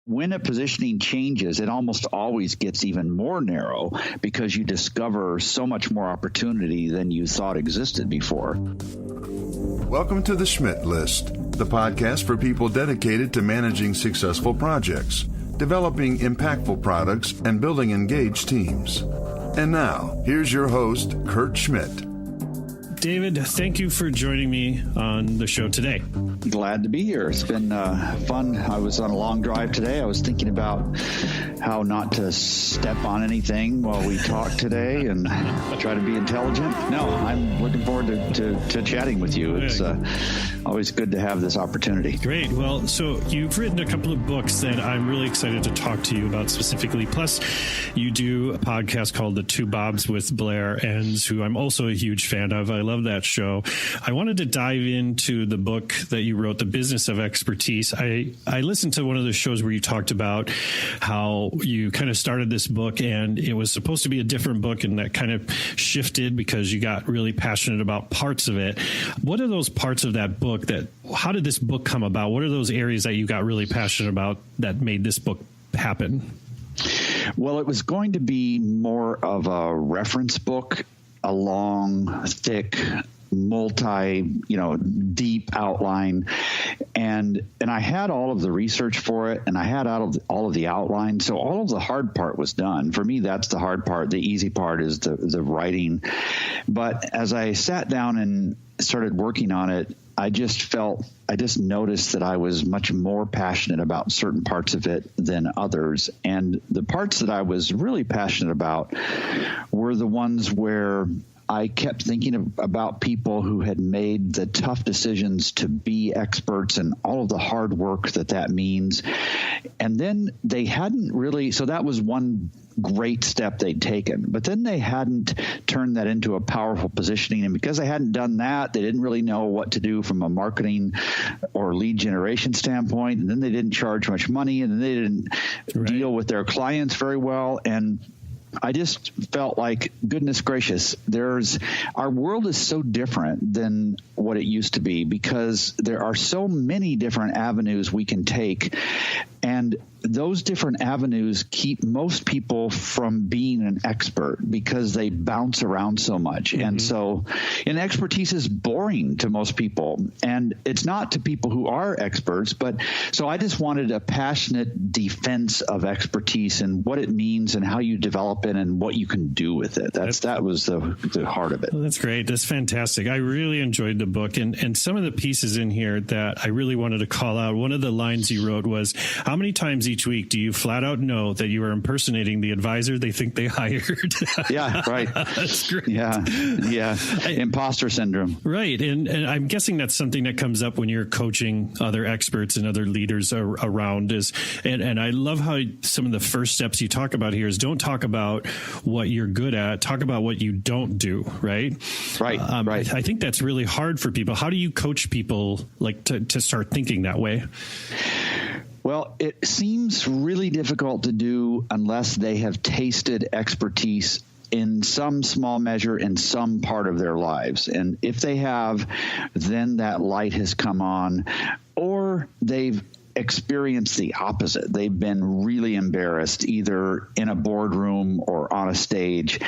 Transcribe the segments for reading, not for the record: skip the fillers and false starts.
when a positioning changes, it almost always gets even more narrow because you discover so much more opportunity than you thought existed before. Welcome to the Schmidt List, the podcast for people dedicated to managing successful projects, developing impactful products, and building engaged teams. And now, here's your host, Kurt Schmidt. David, thank you for joining me on the show today. Glad to be here. It's been fun. I was on a long drive today. I was thinking about how not to step on anything while we talk today and try to be intelligent. No, I'm looking forward to chatting with you. It's always good to have this opportunity. Great. Well, so you've written a couple of books that I'm really excited to talk to you about specifically. Plus, you do a podcast called The Two Bobs with Blair Enns, who I'm also a huge fan of. I love that show. I wanted to dive into the book that you wrote, The Business of Expertise. I listened to one of the shows where you talked about how you kind of started this book and it was supposed to be a different book, and that kind of shifted because you got really passionate about parts of it. What are those parts of that book how did this book come about? What are those areas that you got really passionate about that made this book happen? Well, it was going to be more of a reference book, a long, thick, deep outline. And I had all of the research for it, and I had all of the outline. So all of the hard part was done. For me, that's the hard part. The easy part is the writing. But as I sat down and started working on it, I just noticed that I was much more passionate about certain parts of it than others. And the parts that I was really passionate about were the ones where I kept thinking about people who had made the tough decisions to be experts and all of the hard work that means. And then they hadn't really, so that was one great step they'd taken, but then they hadn't turned that into a powerful positioning. And because they hadn't done that, they didn't really know what to do from a marketing or lead generation standpoint. And then they didn't charge much money, and then they didn't deal with their clients very well. And I just felt like, goodness gracious, our world is so different than what it used to be because there are so many different avenues we can take. And those different avenues keep most people from being an expert because they bounce around so much. Mm-hmm. And expertise is boring to most people. And it's not to people who are experts. So I just wanted a passionate defense of expertise and what it means and how you develop it and what you can do with it. That was the heart of it. Well, that's great. That's fantastic. I really enjoyed the book. And some of the pieces in here that I really wanted to call out, one of the lines you wrote was, how many times each week do you flat out know that you are impersonating the advisor they think they hired? Yeah, right. That's great. Yeah. Imposter syndrome. Right. And I'm guessing that's something that comes up when you're coaching other experts and other leaders around. And I love how some of the first steps you talk about here is don't talk about what you're good at, talk about what you don't do, right? Right. Right. I think that's really hard for people. How do you coach people to start thinking that way? Well, it seems really difficult to do unless they have tasted expertise in some small measure in some part of their lives. And if they have, then that light has come on, or they've experienced the opposite. They've been really embarrassed either in a boardroom or on a stage,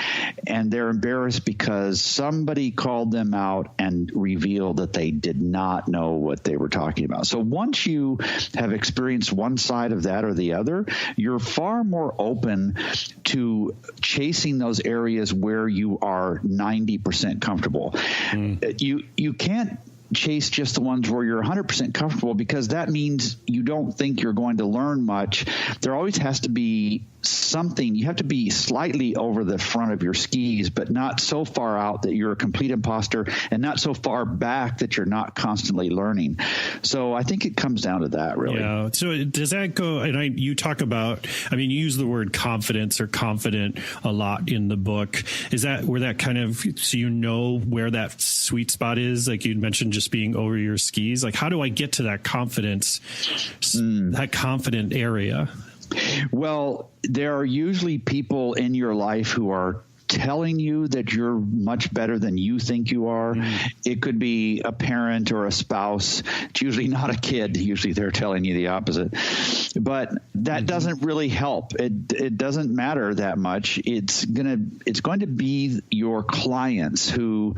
and they're embarrassed because somebody called them out and revealed that they did not know what they were talking about. So once you have experienced one side of that or the other, you're far more open to chasing those areas where you are 90% comfortable. You can't chase just the ones where you're 100% comfortable because that means you don't think you're going to learn much. There always has to be something. You have to be slightly over the front of your skis, but not so far out that you're a complete imposter and not so far back that you're not constantly learning. So I think it comes down to that, really. Yeah. So does that go, and you talk about, you use the word confidence or confident a lot in the book. Is that where that kind of, so you know where that sweet spot is? Like you mentioned just being over your skis. Like how do I get to that confidence, that confident area? Well, there are usually people in your life who are telling you that you're much better than you think you are. It could be a parent or a spouse. It's usually not a kid. Usually they're telling you the opposite. But that doesn't really help. It doesn't matter that much. It's going to be your clients who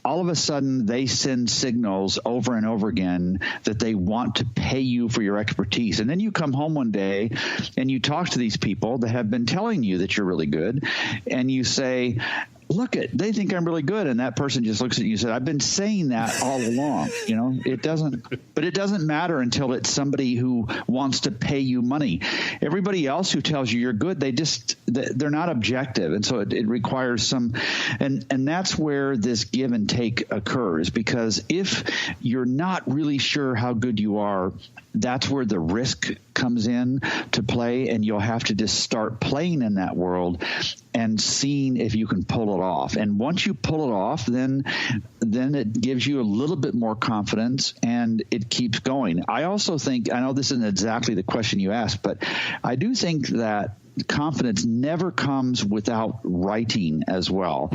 all of a sudden they send signals over and over again that they want to pay you for your expertise. And then you come home one day and you talk to these people that have been telling you that you're really good, and you say, look, they think I'm really good. And that person just looks at you and says, I've been saying that all along. It doesn't matter until it's somebody who wants to pay you money. Everybody else who tells you you're good, they're not objective. And so it requires some, and that's where this give and take occurs, because if you're not really sure how good you are, that's where the risk comes in to play, and you'll have to just start playing in that world and seeing if you can pull it off. And once you pull it off, then it gives you a little bit more confidence and it keeps going. I also think, I know this isn't exactly the question you asked, but I do think that confidence never comes without writing as well.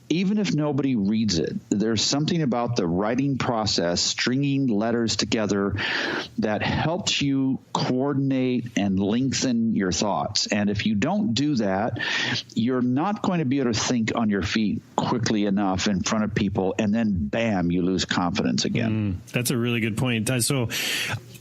Even if nobody reads it, there's something about the writing process, stringing letters together, that helps you coordinate and lengthen your thoughts. And if you don't do that, you're not going to be able to think on your feet quickly enough in front of people, and then bam, you lose confidence again. That's a really good point. So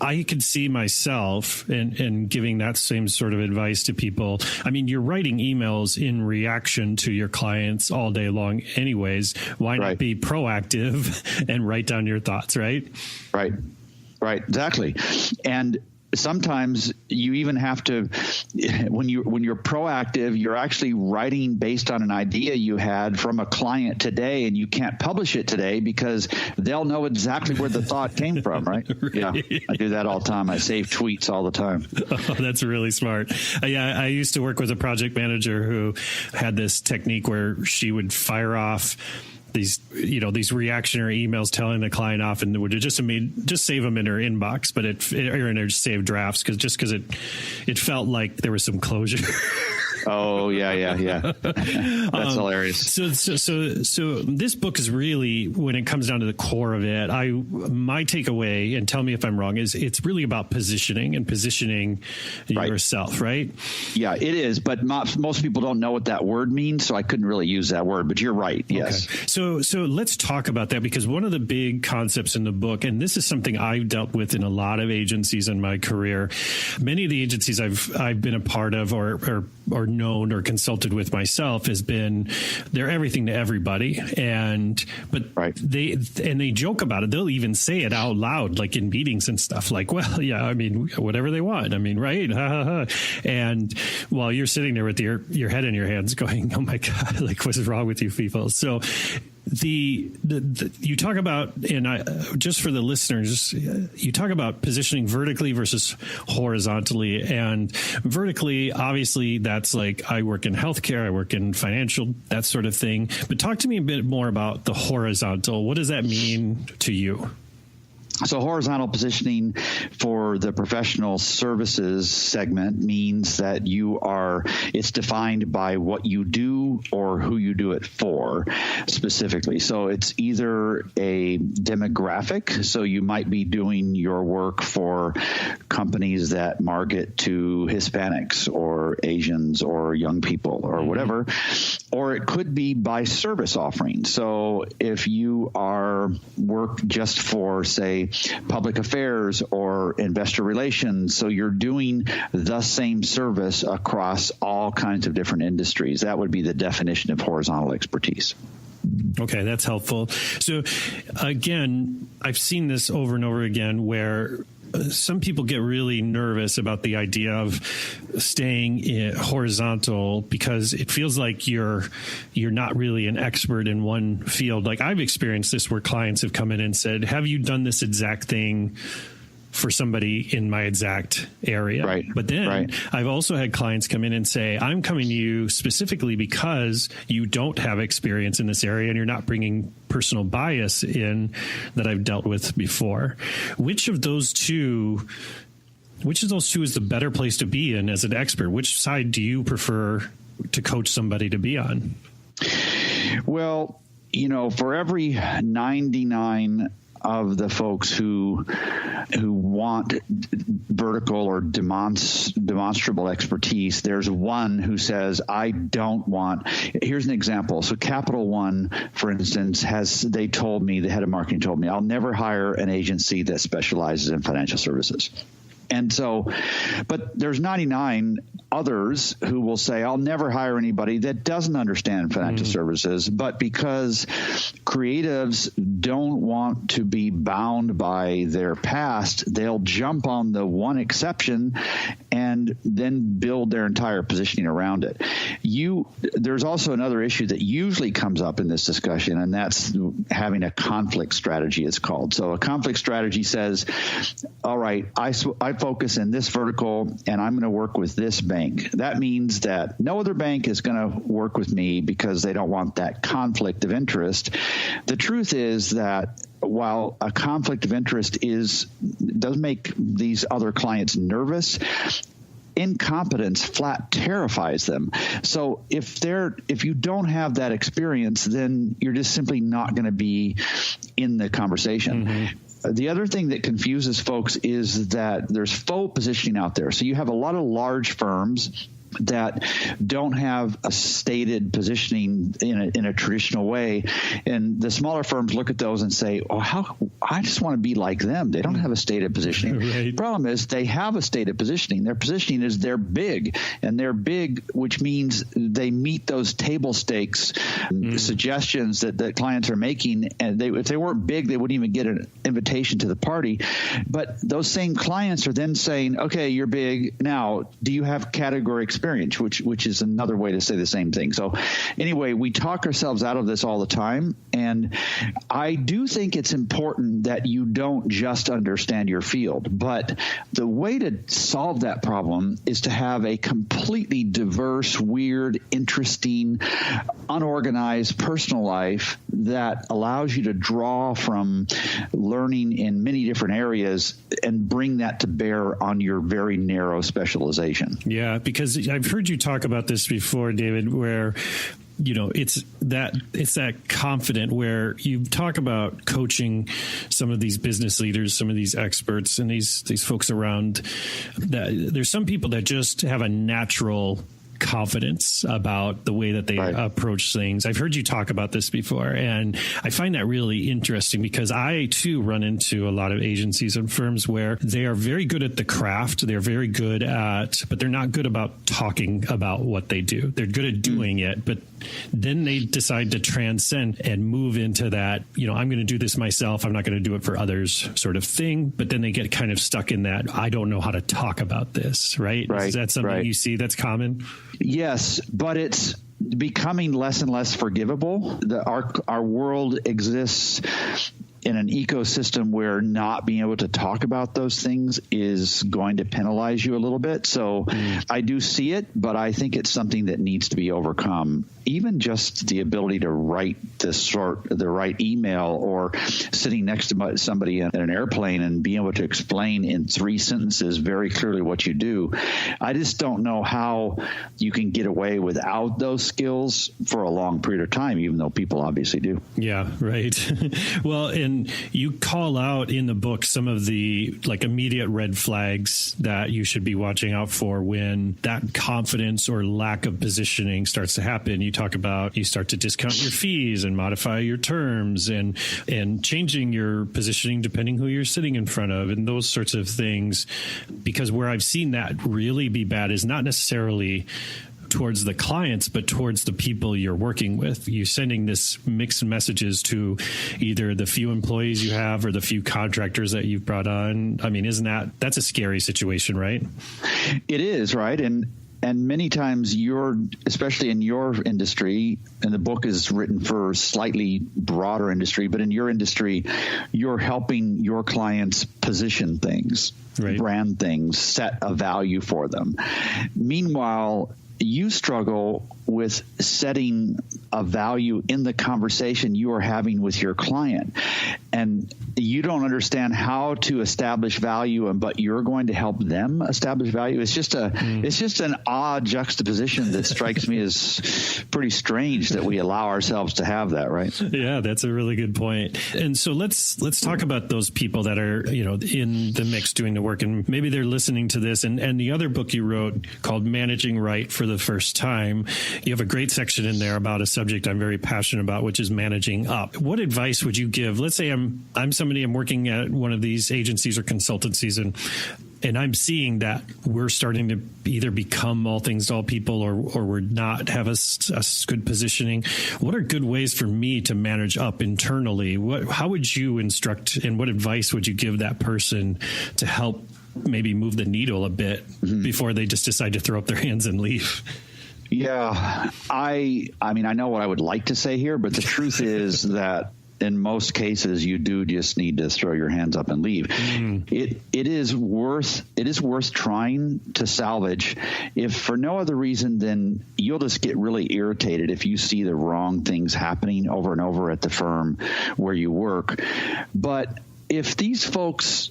I could see myself in giving that same sort of advice to people. I mean, you're writing emails in reaction to your clients all day long anyways. Why not be proactive and write down your thoughts, right? Right, exactly. And sometimes you even have to, when you're proactive, you're actually writing based on an idea you had from a client today, and you can't publish it today because they'll know exactly where the thought came from, right? Yeah, I do that all the time. I save tweets all the time. Oh, that's really smart. Yeah, I used to work with a project manager who had this technique where she would fire off these reactionary emails telling the client off, and would just save them in her inbox, but or in her saved drafts, because it felt like there was some closure. Oh, yeah. That's hilarious. So this book is really, when it comes down to the core of it, my takeaway, and tell me if I'm wrong, is it's really about positioning yourself, right? Yeah, it is. But most people don't know what that word means, so I couldn't really use that word. But you're right. Yes. Okay. So let's talk about that, because one of the big concepts in the book, and this is something I've dealt with in a lot of agencies in my career, many of the agencies I've been a part of or known or consulted with myself has been, they're everything to everybody. But they joke about it. They'll even say it out loud, like in meetings and stuff, like, well, yeah, I mean, whatever they want. I mean, right. And while you're sitting there with your head in your hands going, oh my God, like, what's wrong with you people? So you talk about, and just for the listeners, you talk about positioning vertically versus horizontally. And vertically, obviously, that's like, I work in healthcare, I work in financial, that sort of thing. But talk to me a bit more about the horizontal. What does that mean to you? So horizontal positioning for the professional services segment means that it's defined by what you do or who you do it for specifically. So it's either a demographic. So you might be doing your work for companies that market to Hispanics or Asians or young people or whatever, or it could be by service offering. So if you work just for, say, public affairs or investor relations, so you're doing the same service across all kinds of different industries, that would be the definition of horizontal expertise. Okay, that's helpful. So again, I've seen this over and over again where some people get really nervous about the idea of staying horizontal because it feels like you're not really an expert in one field. Like, I've experienced this where clients have come in and said, have you done this exact thing for somebody in my exact area? Right. But then I've also had clients come in and say, I'm coming to you specifically because you don't have experience in this area and you're not bringing personal bias in that I've dealt with before. Which of those two is the better place to be in as an expert? Which side do you prefer to coach somebody to be on? Well, for every 99 of the folks who want vertical or demonstrable expertise, there's one who says, I don't want. Here's an example. So Capital One, for instance, the head of marketing told me, I'll never hire an agency that specializes in financial services. And so, but there's 99 others who will say, I'll never hire anybody that doesn't understand financial services. But because creatives don't want to be bound by their past, they'll jump on the one exception and then build their entire positioning around it. There's also another issue that usually comes up in this discussion, and that's having a conflict strategy, it's called. So a conflict strategy says, all right, I focus in this vertical and I'm going to work with this bank. That means that no other bank is going to work with me because they don't want that conflict of interest. The truth is that while a conflict of interest does make these other clients nervous, incompetence flat terrifies them. So if you don't have that experience, then you're just simply not going to be in the conversation. Mm-hmm. The other thing that confuses folks is that there's faux positioning out there. So you have a lot of large firms that don't have a stated positioning in a traditional way. And the smaller firms look at those and say, I just want to be like them. They don't have a stated positioning. Right. The problem is they have a stated positioning. Their positioning is they're big, and they're big, which means they meet those table stakes suggestions that clients are making. And if they weren't big, they wouldn't even get an invitation to the party. But those same clients are then saying, okay, you're big. Now, do you have category experience? Which is another way to say the same thing. So anyway, we talk ourselves out of this all the time. And I do think it's important that you don't just understand your field. But the way to solve that problem is to have a completely diverse, weird, interesting, unorganized personal life that allows you to draw from learning in many different areas and bring that to bear on your very narrow specialization. Yeah, because I've heard you talk about this before, David, where it's that confident where you talk about coaching some of these business leaders, some of these experts, and these folks around. That there's some people that just have a natural confidence about the way that they approach things. I've heard you talk about this before, and I find that really interesting because I too run into a lot of agencies and firms where they are very good at the craft. They're very good but they're not good about talking about what they do. They're good at doing it, but then they decide to transcend and move into that, I'm going to do this myself. I'm not going to do it for others sort of thing. But then they get kind of stuck in that, I don't know how to talk about this, right? Is that something you see that's common? Yes, but it's becoming less and less forgivable. Our world exists in an ecosystem where not being able to talk about those things is going to penalize you a little bit. So I do see it, but I think it's something that needs to be overcome. Even just the ability to write the right email, or sitting next to somebody in an airplane and being able to explain in 3 sentences very clearly what you do. I just don't know how you can get away without those skills for a long period of time, even though people obviously do. Yeah, right. Well, and you call out in the book some of the immediate red flags that you should be watching out for when that confidence or lack of positioning starts to happen. You talk about you start to discount your fees and modify your terms and changing your positioning depending who you're sitting in front of and those sorts of things. Because where I've seen that really be bad is not necessarily towards the clients, but towards the people you're working with. You're sending this mixed messages to either the few employees you have or the few contractors that you've brought on. I mean, that's a scary situation, right? It is, right? And many times especially in your industry, and the book is written for slightly broader industry, but in your industry, you're helping your clients position things, brand things, set a value for them. Meanwhile, you struggle with setting a value in the conversation you are having with your client. and you don't understand how to establish value, but you're going to help them establish value. It's just an odd juxtaposition that strikes me as pretty strange that we allow ourselves to have that, right? Yeah, that's a really good point. And so let's talk about those people that are, in the mix doing the work, and maybe they're listening to this. And the other book you wrote called Managing Right for the First Time, you have a great section in there about a subject I'm very passionate about, which is managing up. What advice would you give? Let's say I'm somebody, I'm working at one of these agencies or consultancies, and I'm seeing that we're starting to either become all things to all people, or we're not have a good positioning. What are good ways for me to manage up internally? How would you instruct, and what advice would you give that person to help maybe move the needle a bit before they just decide to throw up their hands and leave? Yeah, I mean, I know what I would like to say here, but the truth is that in most cases, you do just need to throw your hands up and leave. It is worth trying to salvage, if for no other reason than you'll just get really irritated if you see the wrong things happening over and over at the firm where you work. But if these folks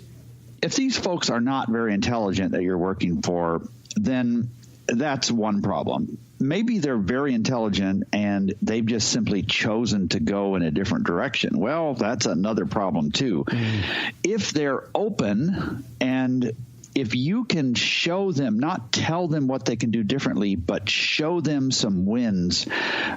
are not very intelligent that you're working for, then that's one problem. Maybe they're very intelligent and they've just simply chosen to go in a different direction. Well, that's another problem too. If they're open, and if you can show them, not tell them what they can do differently, but show them some wins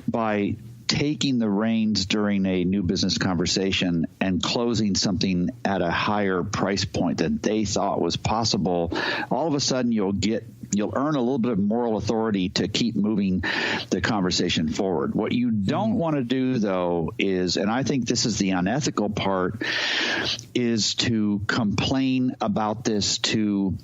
by taking the reins during a new business conversation and closing something at a higher price point that they thought was possible, all of a sudden you'll earn a little bit of moral authority to keep moving the conversation forward. What you don't want to do, though, is, and I think this is the unethical part, is to complain about this to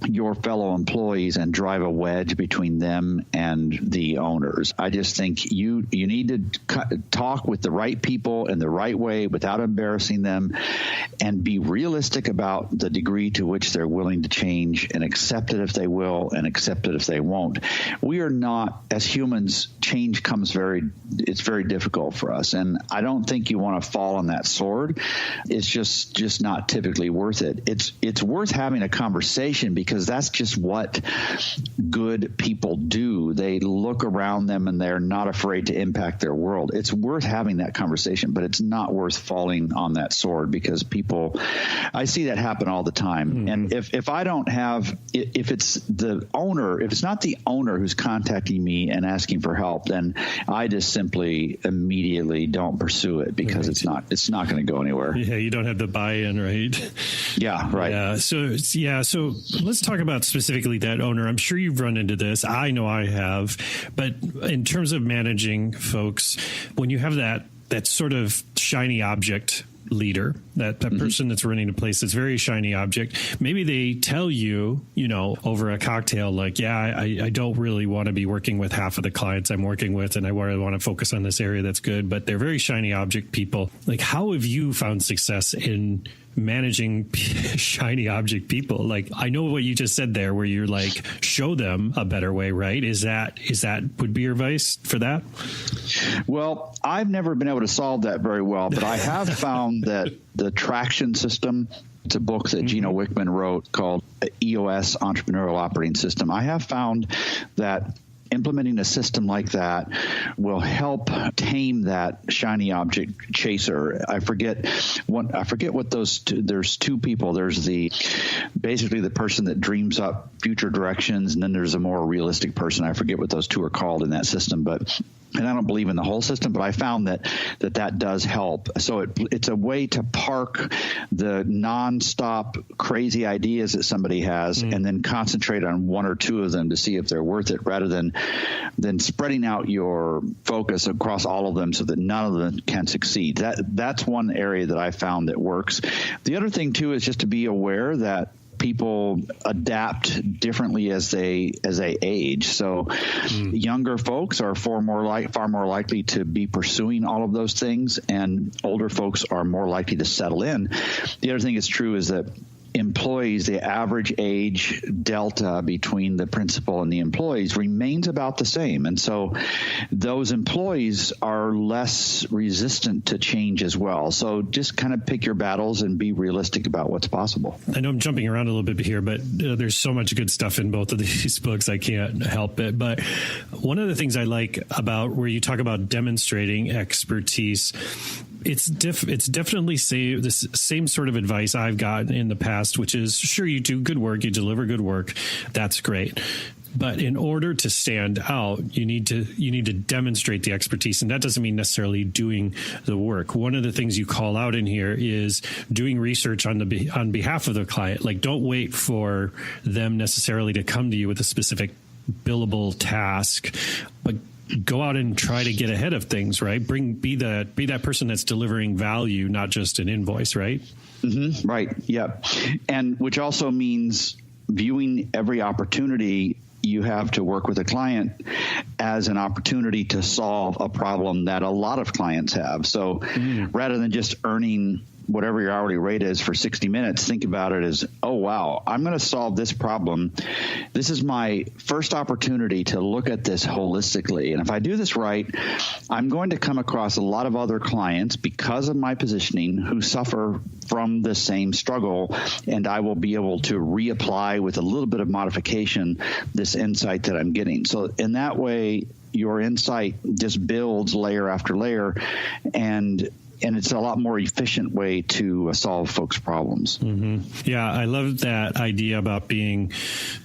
your fellow employees and drive a wedge between them and the owners. I just think you need to talk with the right people in the right way without embarrassing them, and be realistic about the degree to which they're willing to change, and accept it if they will and accept it if they won't. We are not, as humans, change comes it's very difficult for us. And I don't think you want to fall on that sword. It's just not typically worth it. It's worth having a conversation, because that's just what good people do. They look around them and they're not afraid to impact their world. It's worth having that conversation, but it's not worth falling on that sword, because I see that happen all the time. And if it's not the owner who's contacting me and asking for help, then I just simply immediately don't pursue it, because it's not going to go anywhere. Yeah, you don't have the buy-in, right? Yeah, right. Yeah. So let's talk about specifically that owner. I'm sure you've run into this. I know I have. But in terms of managing folks, when you have that sort of shiny object leader, that person that's running a place that's very shiny object, maybe they tell you, over a cocktail, like, yeah, I don't really want to be working with half of the clients I'm working with, and I really want to focus on this area that's good, but they're very shiny object people. Like, how have you found success in managing shiny object people? Like, I know what you just said there, where you're like, show them a better way, right? Is that would be your advice for that? Well, I've never been able to solve that very well, but I have found that the traction system, it's a book that Gino Wickman wrote called EOS, Entrepreneurial Operating System. I have found that implementing a system like that will help tame that shiny object chaser. I forget what those two, there's two people. There's basically the person that dreams up future directions, and then there's a more realistic person. I forget what those two are called in that system, and I don't believe in the whole system, but I found that does help. So it's a way to park the nonstop crazy ideas that somebody has, and then concentrate on one or two of them to see if they're worth it, rather than spreading out your focus across all of them so that none of them can succeed. That's one area that I found that works. The other thing too is just to be aware that people adapt differently as they age. So younger folks are far more likely to be pursuing all of those things, and older folks are more likely to settle in. The other thing that's true is that employees, the average age delta between the principal and the employees remains about the same. And so those employees are less resistant to change as well. So just kind of pick your battles and be realistic about what's possible. I know I'm jumping around a little bit here, but there's so much good stuff in both of these books. I can't help it. But one of the things I like about where you talk about demonstrating expertise, it's definitely the same sort of advice I've gotten in the past, which is, sure, you do good work, you deliver good work. That's great. But in order to stand out, you need to demonstrate the expertise. And that doesn't mean necessarily doing the work. One of the things you call out in here is doing research on behalf of the client. Like, don't wait for them necessarily to come to you with a specific billable task, but go out and try to get ahead of things, right? Be that person that's delivering value, not just an invoice, right? Mm-hmm. Right. Yep. And which also means viewing every opportunity you have to work with a client as an opportunity to solve a problem that a lot of clients have. So rather than just earning whatever your hourly rate is for 60 minutes, think about it as, oh, wow, I'm going to solve this problem. This is my first opportunity to look at this holistically. And if I do this right, I'm going to come across a lot of other clients because of my positioning who suffer from the same struggle. And I will be able to reapply with a little bit of modification this insight that I'm getting. So in that way, your insight just builds layer after layer, and it's a lot more efficient way to solve folks' problems. Mm-hmm. Yeah, I love that idea about being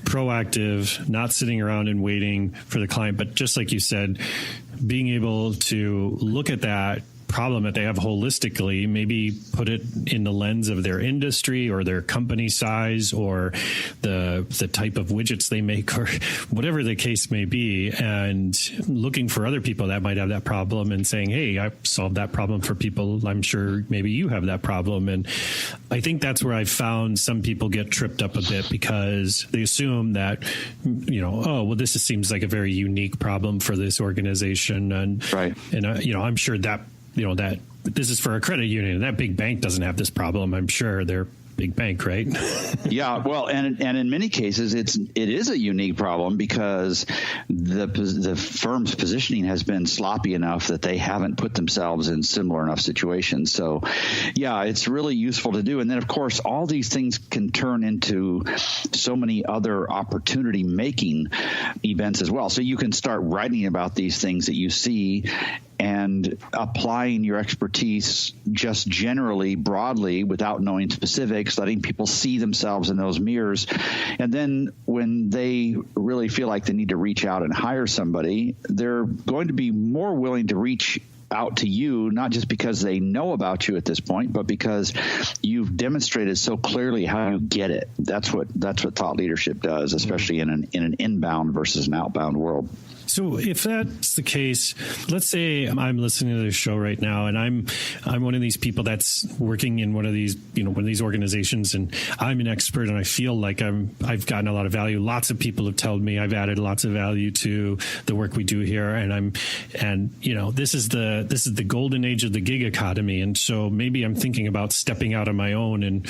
proactive, not sitting around and waiting for the client, but just like you said, being able to look at that problem that they have holistically, maybe put it in the lens of their industry or their company size or the type of widgets they make or whatever the case may be, and looking for other people that might have that problem and saying, hey, I solved that problem for people. I'm sure maybe you have that problem. And I think that's where I've found some people get tripped up a bit because they assume that, oh, well, this seems like a very unique problem for this organization. And, right. And I'm sure that, that this is for a credit union. That big bank doesn't have this problem. I'm sure they're big bank, right? Yeah, well, and in many cases, it is a unique problem because the firm's positioning has been sloppy enough that they haven't put themselves in similar enough situations. So, yeah, it's really useful to do. And then, of course, all these things can turn into so many other opportunity-making events as well. So you can start writing about these things that you see and applying your expertise just generally, broadly, without knowing specifics, letting people see themselves in those mirrors. And then when they really feel like they need to reach out and hire somebody, they're going to be more willing to reach out to you, not just because they know about you at this point, but because you've demonstrated so clearly how you get it. That's what thought leadership does, especially in an inbound versus an outbound world. So if that's the case, let's say I'm listening to this show right now and I'm one of these people that's working in one of these organizations, and I'm an expert and I feel like I've gotten a lot of value. Lots of people have told me I've added lots of value to the work we do here. And this is the golden age of the gig economy. And so maybe I'm thinking about stepping out on my own and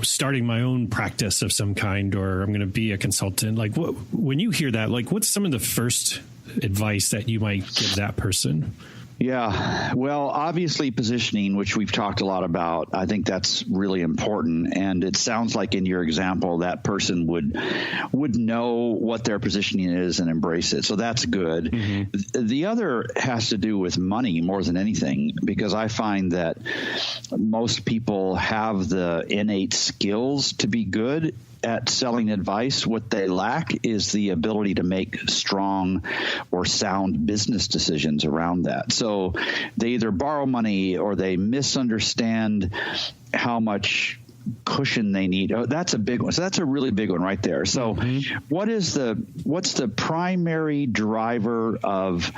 starting my own practice of some kind, or I'm going to be a consultant. Like, when you hear that, like, what's some of the first advice that you might give that person? Yeah, well, obviously positioning, which we've talked a lot about, I think that's really important. And it sounds like in your example, that person would know what their positioning is and embrace it. So that's good. Mm-hmm. The other has to do with money more than anything, because I find that most people have the innate skills to be good at selling advice. What they lack is the ability to make strong or sound business decisions around that. So they either borrow money or they misunderstand how much cushion they need. Oh, that's a big one. So that's a really big one right there. So what's the primary driver of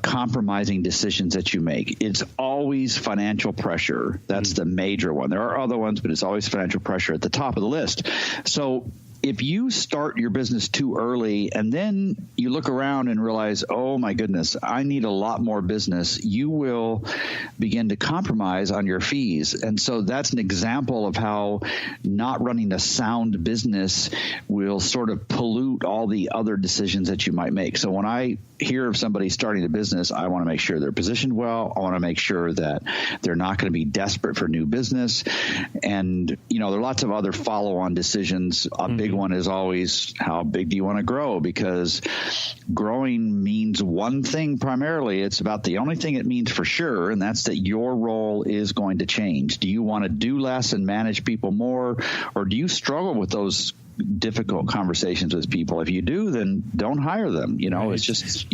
compromising decisions that you make? It's always financial pressure. That's the major one. There are other ones, but it's always financial pressure at the top of the list. So if you start your business too early and then you look around and realize, oh my goodness, I need a lot more business, you will begin to compromise on your fees. And so that's an example of how not running a sound business will sort of pollute all the other decisions that you might make. So when I hear of somebody starting a business, I want to make sure they're positioned well. I want to make sure that they're not going to be desperate for new business. And, there are lots of other follow-on decisions. A big one is always, how big do you want to grow? Because growing means one thing primarily. It's about the only thing it means for sure, and that's that your role is going to change. Do you want to do less and manage people more, or do you struggle with those difficult conversations with people? If you do, then don't hire them. Right. It's just,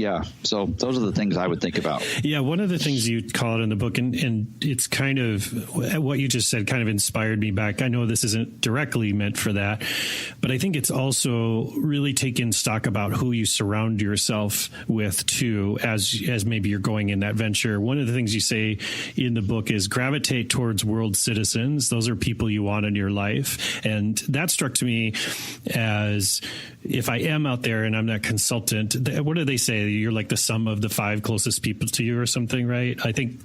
so those are the things I would think about. Yeah. One of the things you call it in the book, and it's kind of what you just said kind of inspired me back. I know this isn't directly meant for that, but I think it's also really taking stock about who you surround yourself with too, as maybe you're going in that venture. One of the things you say in the book is gravitate towards world citizens. Those are people you want in your life. And that struck to me as, if I am out there and I'm that consultant, what do they say? You're like the sum of the 5 closest people to you or something, right? I think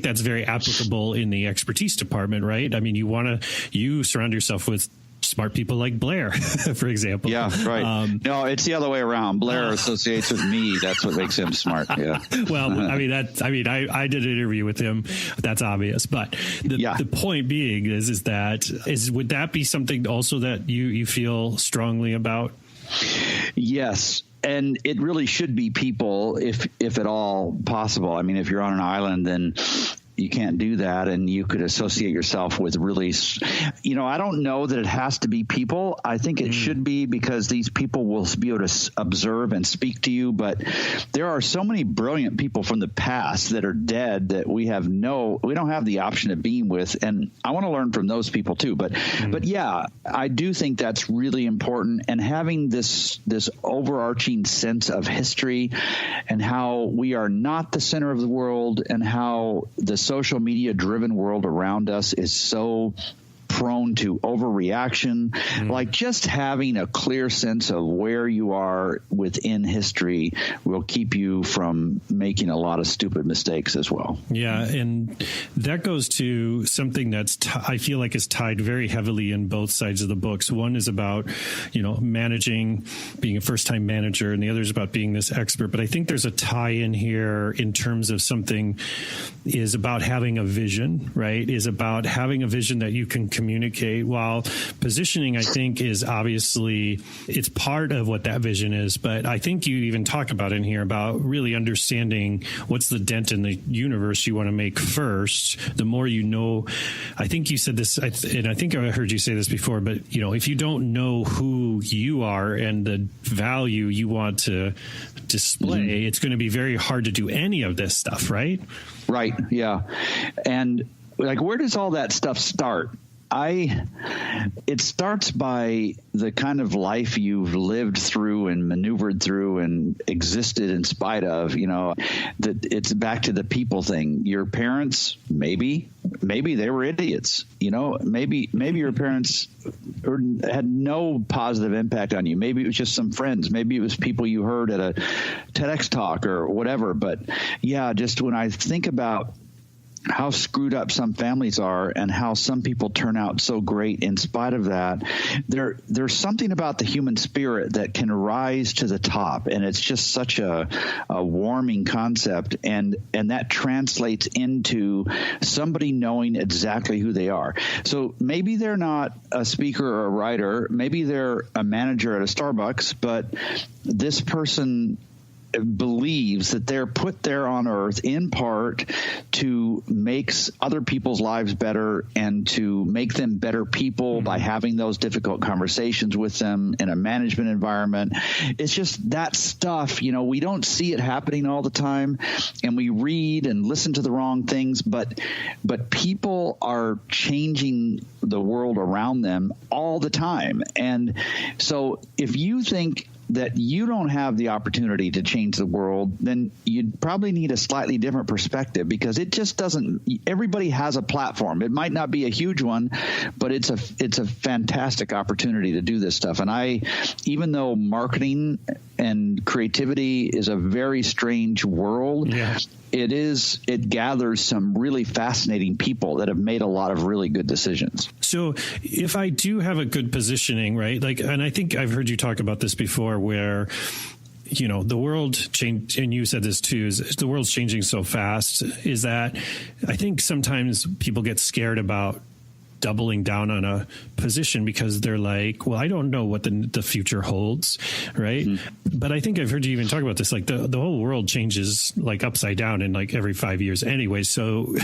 that's very applicable in the expertise department, right? I mean, you surround yourself with smart people like Blair, for example. Yeah, right. No, it's the other way around. Blair associates with me. That's what makes him smart. Yeah. Well, I did an interview with him. That's obvious. But the point being would that be something also that you feel strongly about? Yes. And it really should be people, if at all possible. I mean, if you're on an island, then you can't do that, and you could associate yourself with really, I don't know that it has to be people. I think it should be, because these people will be able to observe and speak to you. But there are so many brilliant people from the past that are dead that we don't have the option of being with. And I want to learn from those people too. But yeah, I do think that's really important. And having this overarching sense of history and how we are not the center of the world, and how the social media driven world around us is so prone to overreaction. Like, just having a clear sense of where you are within history will keep you from making a lot of stupid mistakes as well. Yeah. And that goes to something that's, I feel like, is tied very heavily in both sides of the books. One is about, managing, being a first time manager, and the other is about being this expert. But I think there's a tie in here in terms of something is about having a vision, right? Is about having a vision that you can communicate, while positioning, I think, is obviously, it's part of what that vision is. But I think you even talk about in here about really understanding what's the dent in the universe you want to make first. The more you know, I think you said this, and I think I heard you say this before, but if you don't know who you are and the value you want to display, it's going to be very hard to do any of this stuff, right? Right. Yeah. And like, where does all that stuff start? It starts by the kind of life you've lived through and maneuvered through and existed in spite of, that it's back to the people thing. Your parents, maybe they were idiots, maybe your parents had no positive impact on you. Maybe it was just some friends. Maybe it was people you heard at a TEDx talk or whatever. But yeah, just when I think about how screwed up some families are and how some people turn out so great in spite of that, there's something about the human spirit that can rise to the top. And it's just such a warming concept. And that translates into somebody knowing exactly who they are. So maybe they're not a speaker or a writer. Maybe they're a manager at a Starbucks, but this person believes that they're put there on earth in part to make other people's lives better and to make them better people by having those difficult conversations with them in a management environment. It's just that stuff, we don't see it happening all the time, and we read and listen to the wrong things, but people are changing the world around them all the time. And so if you think that you don't have the opportunity to change the world, then you'd probably need a slightly different perspective, because it just doesn't. Everybody has a platform. It might not be a huge one, but it's a fantastic opportunity to do this stuff. And even though marketing and creativity is a very strange world, it gathers some really fascinating people that have made a lot of really good decisions. So if I do have a good positioning, right? Like, and I think I've heard you talk about this before, where, you know, the world changed, and you said this too, is the world's changing so fast, is that I think sometimes people get scared about doubling down on a position because they're like, well, I don't know what the future holds, right? Mm-hmm. But I think I've heard you even talk about this, like the whole world changes like upside down in like every 5 years anyway. So,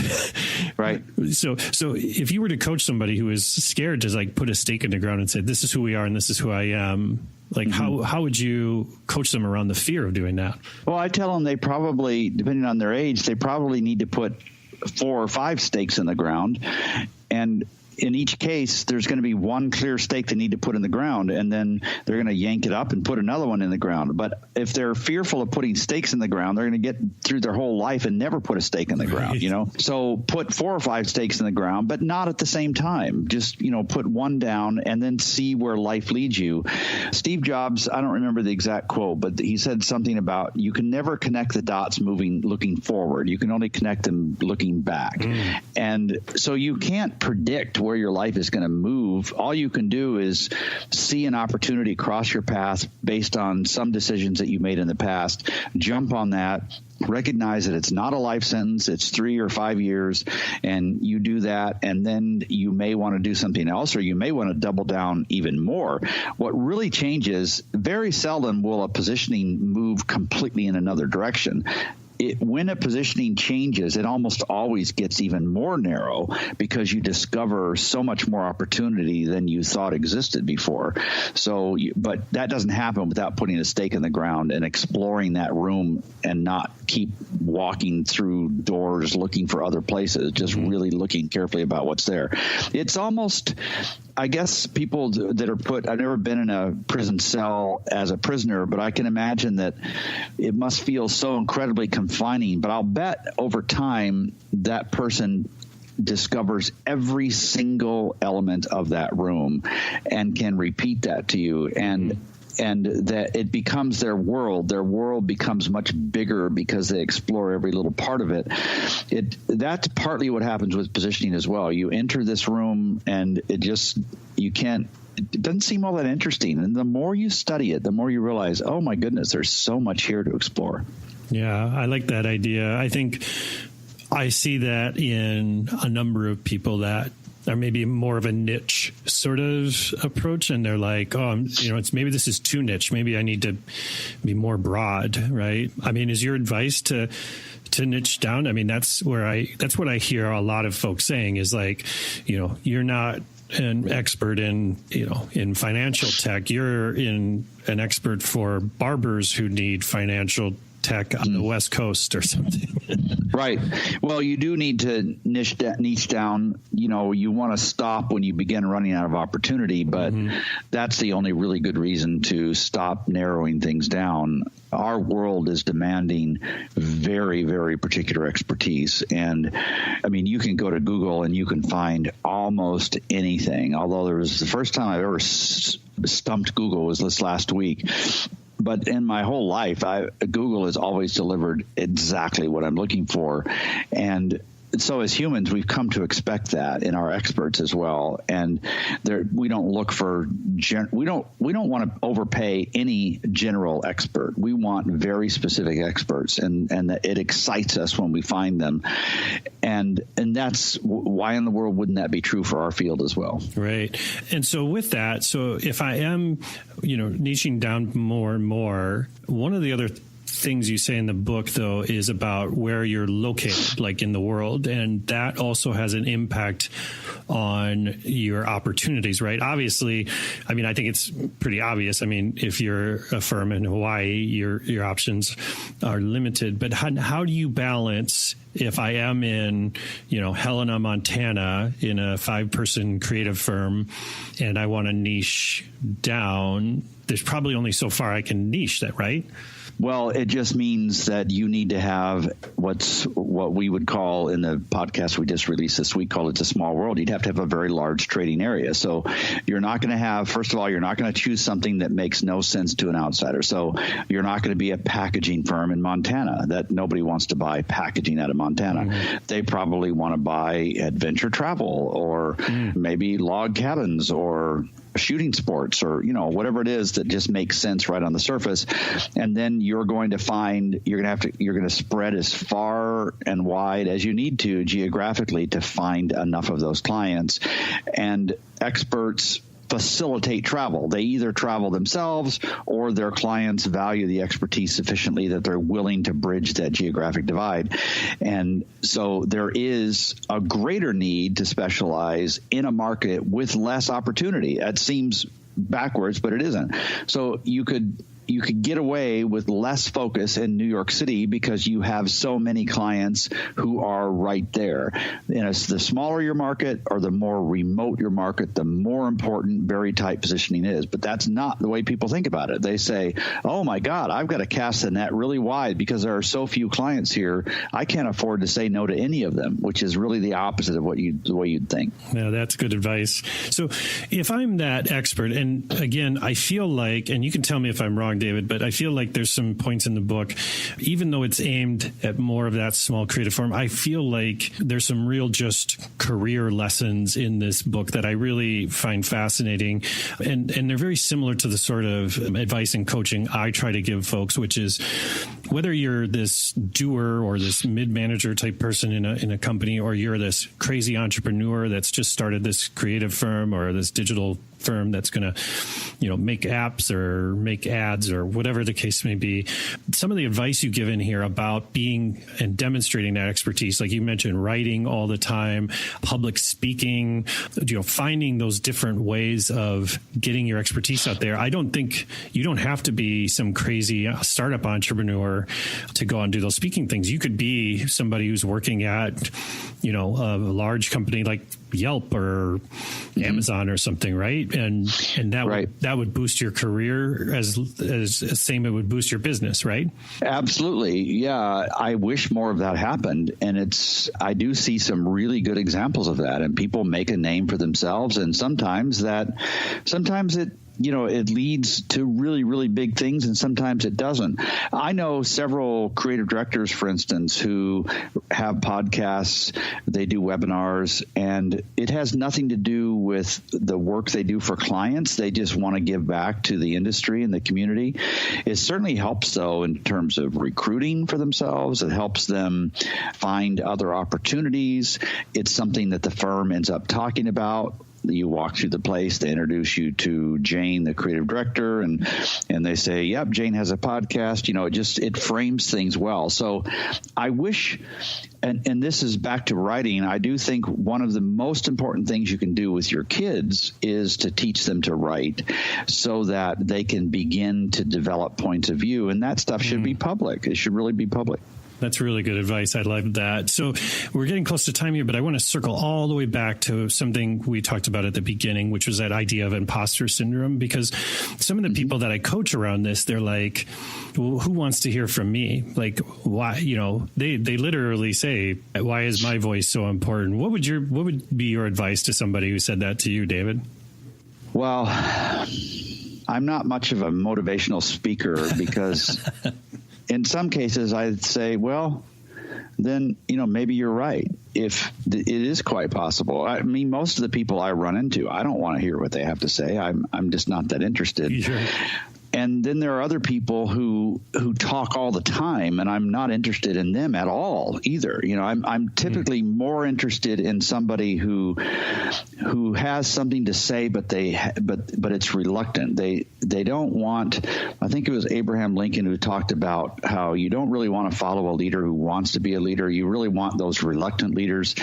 right. So if you were to coach somebody who is scared to like put a stake in the ground and say, this is who we are and this is who I am, like, how would you coach them around the fear of doing that? Well, I tell them they probably, depending on their age, they probably need to put 4 or 5 stakes in the ground. And in each case, there's going to be one clear stake they need to put in the ground, and then they're going to yank it up and put another one in the ground. But if they're fearful of putting stakes in the ground, they're going to get through their whole life and never put a stake in the ground, you know? So put 4 or 5 stakes in the ground, but not at the same time. Just, you know, put one down and then see where life leads you. Steve Jobs, I don't remember the exact quote, but he said something about you can never connect the dots looking forward. You can only connect them looking back. And so you can't predict where your life is going to move. All you can do is see an opportunity cross your path based on some decisions that you made in the past, jump on that, recognize that it's not a life sentence, it's 3 or 5 years, and you do that, and then you may want to do something else, or you may want to double down even more. What really changes, very seldom will a positioning move completely in another direction. When a positioning changes, it almost always gets even more narrow because you discover so much more opportunity than you thought existed before. So, but that doesn't happen without putting a stake in the ground and exploring that room and not keep walking through doors looking for other places, just really looking carefully about what's there. It's almost, I guess, people that are I've never been in a prison cell as a prisoner, but I can imagine that it must feel so incredibly confining. But I'll bet over time that person discovers every single element of that room and can repeat that to you. And that it becomes their world. Their world becomes much bigger because they explore every little part of it. That's partly what happens with positioning as well. You enter this room and it doesn't seem all that interesting. And the more you study it, the more you realize, oh my goodness, there's so much here to explore. Yeah, I like that idea. I think I see that in a number of people that are maybe more of a niche sort of approach, and they're like, oh, maybe this is too niche. Maybe I need to be more broad, right? I mean, is your advice to niche down? I mean, that's what I hear a lot of folks saying is like, you're not an expert in financial tech. You're an expert for barbers who need financial tech on the West Coast or something. Right. Well, you do need to niche down. You want to stop when you begin running out of opportunity, but that's the only really good reason to stop narrowing things down. Our world is demanding very, very particular expertise. And I mean, you can go to Google and you can find almost anything. Although the first time I've ever stumped Google was this last week. But in my whole life, Google has always delivered exactly what I'm looking for. And so as humans, we've come to expect that in our experts as well. And we don't look for we don't want to overpay any general expert. We want very specific experts, and that it excites us when we find them. And that's why in the world wouldn't that be true for our field as well? Right. And so with that, so if I am, niching down more and more, one of the other things you say in the book, though, is about where you're located, like in the world. And that also has an impact on your opportunities, right? Obviously, I mean, I think it's pretty obvious. I mean, if you're a firm in Hawaii, your options are limited. But how do you balance if I am in, Helena, Montana, in a 5-person creative firm, and I want to niche down? there's probably only so far I can niche that, right? Well, it just means that you need to have what we would call, in the podcast we just released this week, called It's a Small World. You'd have to have a very large trading area. So you're not going to have, first of all, you're not going to choose something that makes no sense to an outsider. So you're not going to be a packaging firm in Montana. That nobody wants to buy packaging out of Montana. Mm-hmm. They probably want to buy adventure travel, or maybe log cabins, or shooting sports, or whatever it is that just makes sense right on the surface. And then you're going to spread as far and wide as you need to geographically to find enough of those clients. And experts facilitate travel. They either travel themselves, or their clients value the expertise sufficiently that they're willing to bridge that geographic divide. And so there is a greater need to specialize in a market with less opportunity. That seems backwards, but it isn't. So you could get away with less focus in New York City because you have so many clients who are right there. And it's the smaller your market, or the more remote your market, the more important very tight positioning is. But that's not the way people think about it. They say, oh my God, I've got to cast the net really wide because there are so few clients here. I can't afford to say no to any of them, which is really the opposite of the way you'd think. Yeah, that's good advice. So if I'm that expert, and again, I feel like, and you can tell me if I'm wrong, David, but I feel like there's some points in the book, even though it's aimed at more of that small creative firm, I feel like there's some real just career lessons in this book that I really find fascinating. And they're very similar to the sort of advice and coaching I try to give folks, which is whether you're this doer or this mid-manager type person in a company, or you're this crazy entrepreneur that's just started this creative firm or this digital firm that's going to, make apps or make ads or whatever the case may be. Some of the advice you give in here about being and demonstrating that expertise, like you mentioned, writing all the time, public speaking, finding those different ways of getting your expertise out there. I don't think you don't have to be some crazy startup entrepreneur to go out and do those speaking things. You could be somebody who's working at, a large company like Yelp or Amazon or something, right? And that would boost your career as same it would boost your business, right? Absolutely. Yeah. I wish more of that happened. And I do see some really good examples of that, and people make a name for themselves. And sometimes it leads to really, really big things, and sometimes it doesn't. I know several creative directors, for instance, who have podcasts, they do webinars, and it has nothing to do with the work they do for clients. They just want to give back to the industry and the community. It certainly helps, though, in terms of recruiting for themselves. It helps them find other opportunities. It's something that the firm ends up talking about. You walk through the place, they introduce you to Jane, the creative director, and they say, yep, Jane has a podcast. It frames things well. So I wish, and this is back to writing, I do think one of the most important things you can do with your kids is to teach them to write so that they can begin to develop points of view. And that stuff should be public. It should really be public. That's really good advice. I love that. So we're getting close to time here, but I want to circle all the way back to something we talked about at the beginning, which was that idea of imposter syndrome, because some of the people that I coach around this, they're like, well, who wants to hear from me? Like, why, they literally say, why is my voice so important? What would be your advice to somebody who said that to you, David? Well, I'm not much of a motivational speaker because in some cases, I'd say, well, then, maybe you're right. If it is quite possible. I mean, most of the people I run into, I don't want to hear what they have to say. I'm just not that interested. Sure. And then there are other people who talk all the time, and I'm not interested in them at all either. I'm typically more interested in somebody who has something to say, but it's reluctant. They don't want. I think it was Abraham Lincoln who talked about how you don't really want to follow a leader who wants to be a leader. You really want those reluctant leaders,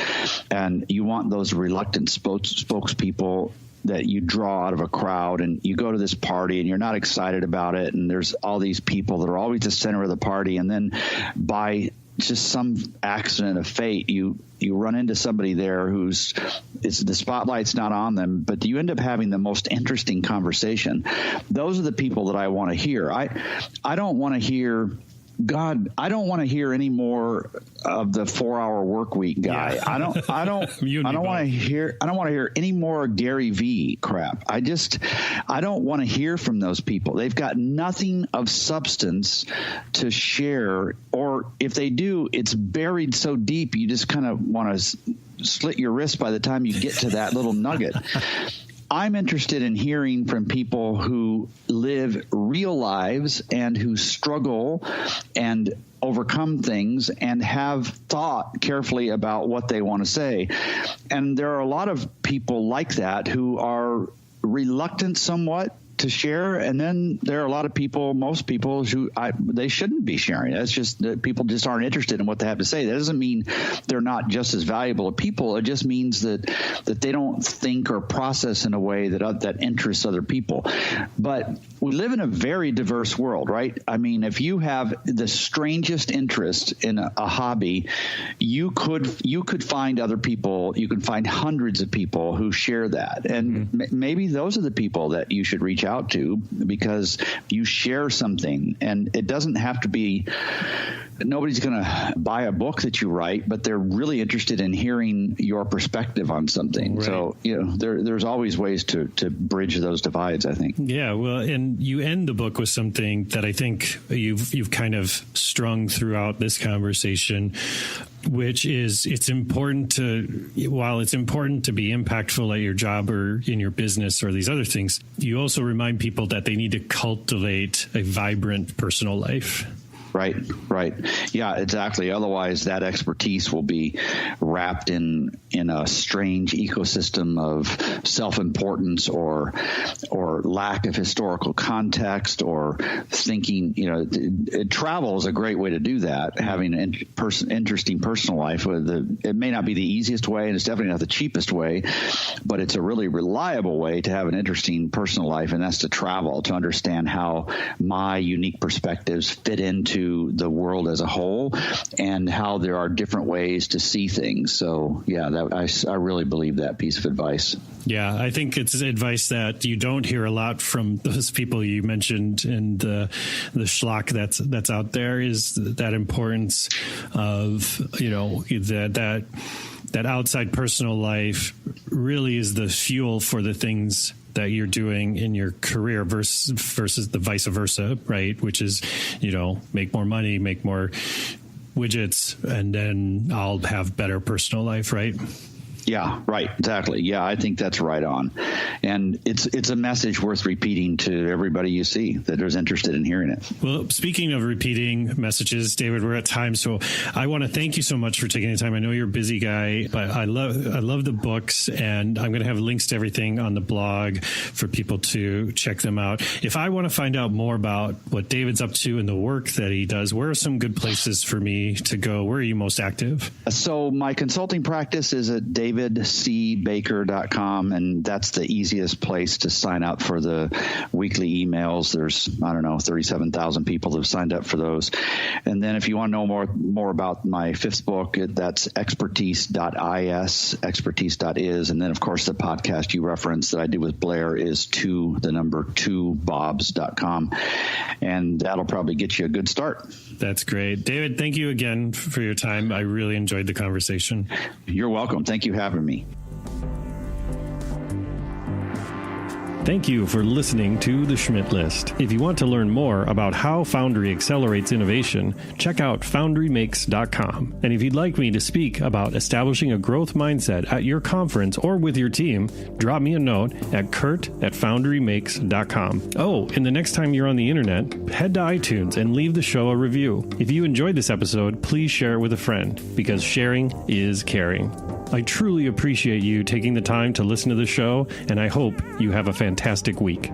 and you want those reluctant spokespeople that you draw out of a crowd. And you go to this party and you're not excited about it, and there's all these people that are always the center of the party, and then by just some accident of fate. You run into somebody there the spotlight's not on them, but you end up having the most interesting conversation. Those are the people that I want to hear. I don't want to hear, I don't want to hear any more of the 4-hour work week guy. Yeah. I don't want to hear any more Gary V crap. I don't want to hear from those people. They've got nothing of substance to share, or if they do, it's buried so deep you just kind of want to slit your wrist by the time you get to that little nugget. I'm interested in hearing from people who live real lives and who struggle and overcome things and have thought carefully about what they want to say. And there are a lot of people like that who are reluctant somewhat to share, and then there are a lot of people, most people, who they shouldn't be sharing. That's just that people just aren't interested in what they have to say. That doesn't mean they're not just as valuable to people. It just means that they don't think or process in a way that interests other people. But we live in a very diverse world, right? I mean, if you have the strangest interest in a hobby, you could find other people. You could find hundreds of people who share that, and maybe those are the people that you should reach out to, because you share something, and it doesn't have to be, nobody's going to buy a book that you write, but they're really interested in hearing your perspective on something. Right. So, there's always ways to bridge those divides, I think. Yeah. Well, and you end the book with something that I think you've kind of strung throughout this conversation, which is while it's important to be impactful at your job or in your business or these other things, you also remind people that they need to cultivate a vibrant personal life. Right. Yeah, exactly. Otherwise, that expertise will be wrapped in a strange ecosystem of self-importance or lack of historical context or thinking. Travel is a great way to do that. Having an interesting personal life. It may not be the easiest way, and it's definitely not the cheapest way, but it's a really reliable way to have an interesting personal life, and that's to travel, to understand how my unique perspectives fit into the world as a whole and how there are different ways to see things. So, yeah, I really believe that piece of advice. Yeah, I think it's advice that you don't hear a lot from those people you mentioned in the schlock that's out there, is that importance of, that outside personal life really is the fuel for the things that you're doing in your career versus the vice versa, right? Which is, make more money, make more widgets, and then I'll have better personal life, right? Yeah, right. Exactly. Yeah, I think that's right on. And it's a message worth repeating to everybody you see that is interested in hearing it. Well, speaking of repeating messages, David, we're at time. So I want to thank you so much for taking the time. I know you're a busy guy, but I love the books, and I'm going to have links to everything on the blog for people to check them out. If I want to find out more about what David's up to and the work that he does, where are some good places for me to go? Where are you most active? So my consulting practice is at davidcbaker.com, and that's the easiest place to sign up for the weekly emails. There's, 37,000 people that have signed up for those. And then if you want to know more about my fifth book, that's expertise.is. And then, of course, the podcast you referenced that I did with Blair is 2bobs.com. And that'll probably get you a good start. That's great. David, thank you again for your time. I really enjoyed the conversation. You're welcome. Thank you for having me. Thank you for listening to The Schmidt List. If you want to learn more about how Foundry accelerates innovation, check out foundrymakes.com. And if you'd like me to speak about establishing a growth mindset at your conference or with your team, drop me a note at kurt@foundrymakes.com. Oh, and the next time you're on the internet, head to iTunes and leave the show a review. If you enjoyed this episode, please share it with a friend, because sharing is caring. I truly appreciate you taking the time to listen to the show, and I hope you have a fantastic week.